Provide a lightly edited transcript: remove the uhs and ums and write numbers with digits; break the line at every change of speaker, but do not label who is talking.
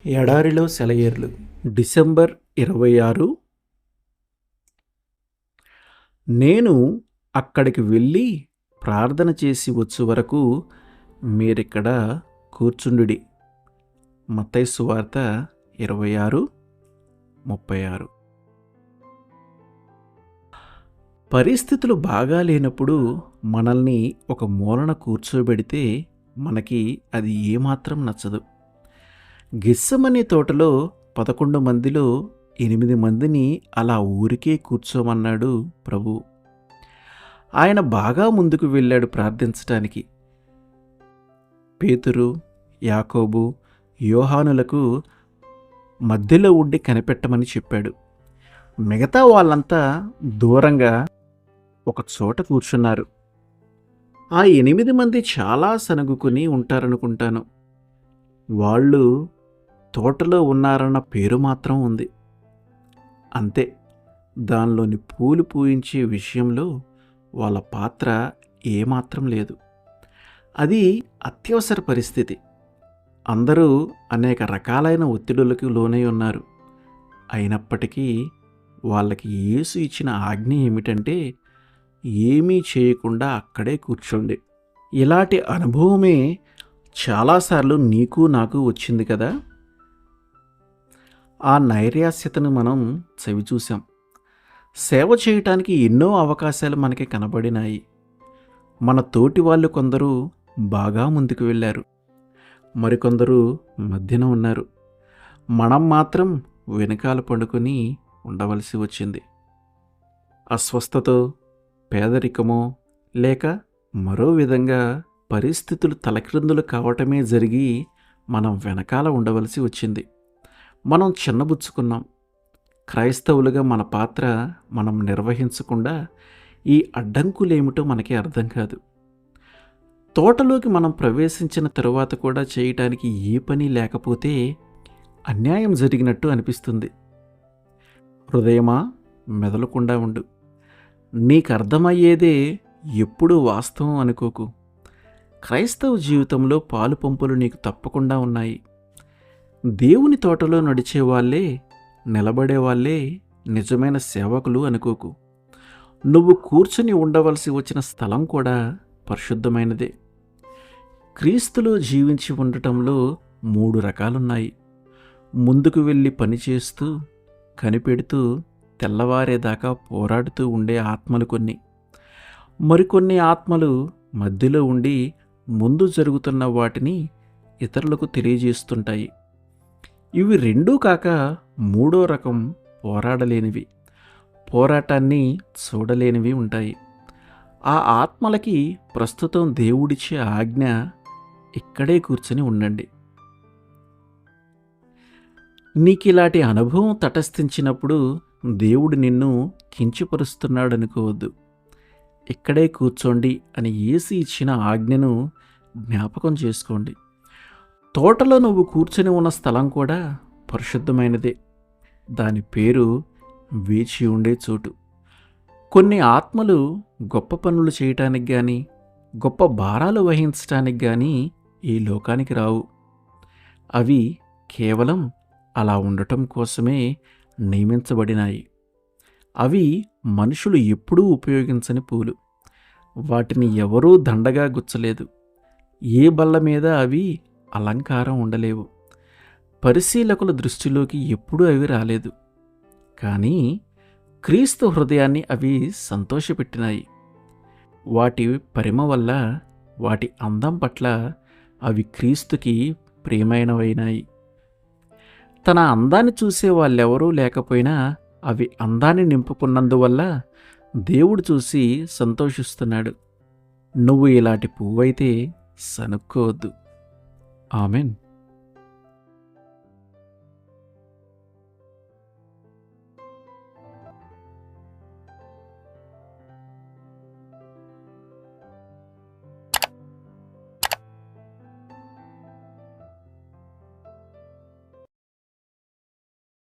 ఎడారిలో సెలయేర్లు డిసెంబర్ 26. నేను అక్కడికి వెళ్ళి ప్రార్థన చేసి వచ్చు వరకు మీరిక్కడ కూర్చుండుడి. మత్తయి సువార్త 26:36. పరిస్థితులు బాగా లేనప్పుడు మనల్ని ఒక మూలన కూర్చోబెడితే మనకి అది ఏమాత్రం నచ్చదు. గెత్సెమనే తోటలో 11 మందిలో 8 మందిని అలా ఊరికే కూర్చోమన్నాడు ప్రభు. ఆయన బాగా ముందుకు వెళ్ళాడు ప్రార్థించటానికి. పేతురు, యాకోబు, యోహానులకు మధ్యలో ఉండి కనిపెట్టమని చెప్పాడు. మిగతా వాళ్ళంతా దూరంగా ఒక చోట కూర్చున్నారు. ఆ 8 మంది చాలా సనుగుకుని ఉంటారనుకుంటాను. వాళ్ళు తోటలో ఉన్నారన్న పేరు మాత్రం ఉంది అంతే. దానిలోని పూలు పూయించే విషయంలో వాళ్ళ పాత్ర ఏమాత్రం లేదు. అది అత్యవసర పరిస్థితి. అందరూ అనేక రకాలైన ఒత్తిడులకు లోనై ఉన్నారు. అయినప్పటికీ వాళ్ళకి యేసు ఇచ్చిన ఆజ్ఞ ఏమిటంటే ఏమీ చేయకుండా అక్కడే కూర్చోండి. ఇలాంటి అనుభవమే చాలాసార్లు నీకు నాకు వచ్చింది కదా. ఆ నైరాశ్యతను మనం చవిచూసాం. సేవ చేయటానికి ఎన్నో అవకాశాలు మనకి కనబడినాయి. మన తోటి వాళ్ళు కొందరు బాగా ముందుకు వెళ్ళారు, మరికొందరు మధ్యన ఉన్నారు. మనం మాత్రం వెనకాల పడుకొని ఉండవలసి వచ్చింది. అస్వస్థతో, పేదరికమో లేక మరో విధంగా పరిస్థితులు తలక్రిందులు కావటమే జరిగి మనం వెనకాల ఉండవలసి వచ్చింది. మనం చిన్నబుచ్చుకున్నాం. క్రైస్తవులుగా మన పాత్ర మనం నిర్వహించకుండా ఈ అడ్డంకులేమిటో మనకి అర్థం కాదు. తోటలోకి మనం ప్రవేశించిన తరువాత కూడా చేయటానికి ఏ పని లేకపోతే అన్యాయం జరిగినట్టు అనిపిస్తుంది. హృదయమా, మెదలకుండా ఉండు. నీకు అర్థమయ్యేదే ఎప్పుడూ వాస్తవం అనుకోకు. క్రైస్తవ జీవితంలో పాలు పంపులు నీకు తప్పకుండా ఉన్నాయి. దేవుని తోటలో నడిచే వాళ్ళే, నిలబడే వాళ్ళే నిజమైన సేవకులు అనుకోకు. నువ్వు కూర్చుని ఉండవలసి వచ్చిన స్థలం కూడా పరిశుద్ధమైనదే. క్రీస్తులో జీవించి ఉండటంలో 3 రకాలున్నాయి. ముందుకు వెళ్ళి పనిచేస్తూ, కనిపెడుతూ, తెల్లవారేదాకా పోరాడుతూ ఉండే ఆత్మలు కొన్ని. మరికొన్ని ఆత్మలు మధ్యలో ఉండి ముందు జరుగుతున్న వాటిని ఇతరులకు తెలియజేస్తుంటాయి. ఇవి రెండూ కాక 3వ రకం పోరాడలేనివి, పోరాటాన్ని చూడలేనివి ఉంటాయి. ఆ ఆత్మలకి ప్రస్తుతం దేవుడిచ్చే ఆజ్ఞ ఇక్కడే కూర్చొని ఉండండి. నీకిలాంటి అనుభవం తటస్థించినప్పుడు దేవుడు నిన్ను కించపరుస్తున్నాడు అనుకోవద్దు. ఇక్కడే కూర్చోండి అని యేసు ఇచ్చిన ఆజ్ఞను జ్ఞాపకం చేసుకోండి. తోటలో నువ్వు కూర్చొని ఉన్న స్థలం కూడా పరిశుద్ధమైనదే. దాని పేరు వేచి ఉండే చోటు. కొన్ని ఆత్మలు గొప్ప పనులు చేయటానికి కానీ, గొప్ప భారాలు వహించటానికి కానీ ఈ లోకానికి రావు. అవి కేవలం అలా ఉండటం కోసమే నియమించబడినాయి. అవి మనుషులు ఎప్పుడూ ఉపయోగించని పూలు. వాటిని ఎవరూ దండగా గుచ్చలేదు. ఏ బల్ల మీద అవి అలంకారం ఉండలేవు. పరిశీలకుల దృష్టిలోకి ఎప్పుడూ అవి రాలేదు. కానీ క్రీస్తు హృదయాన్ని అవి సంతోషపెట్టినాయి. వాటి పరిమ వల్ల, వాటి అందం పట్ల అవి క్రీస్తుకి ప్రియమైనవైనాయి. తన అందాన్ని చూసే వాళ్ళెవరూ లేకపోయినా అవి అందాన్ని నింపుకున్నందువల్ల దేవుడు చూసి సంతోషిస్తున్నాడు. నువ్వు ఇలాంటి పువ్వైతే సనుక్కోవద్దు. ఆమెన్.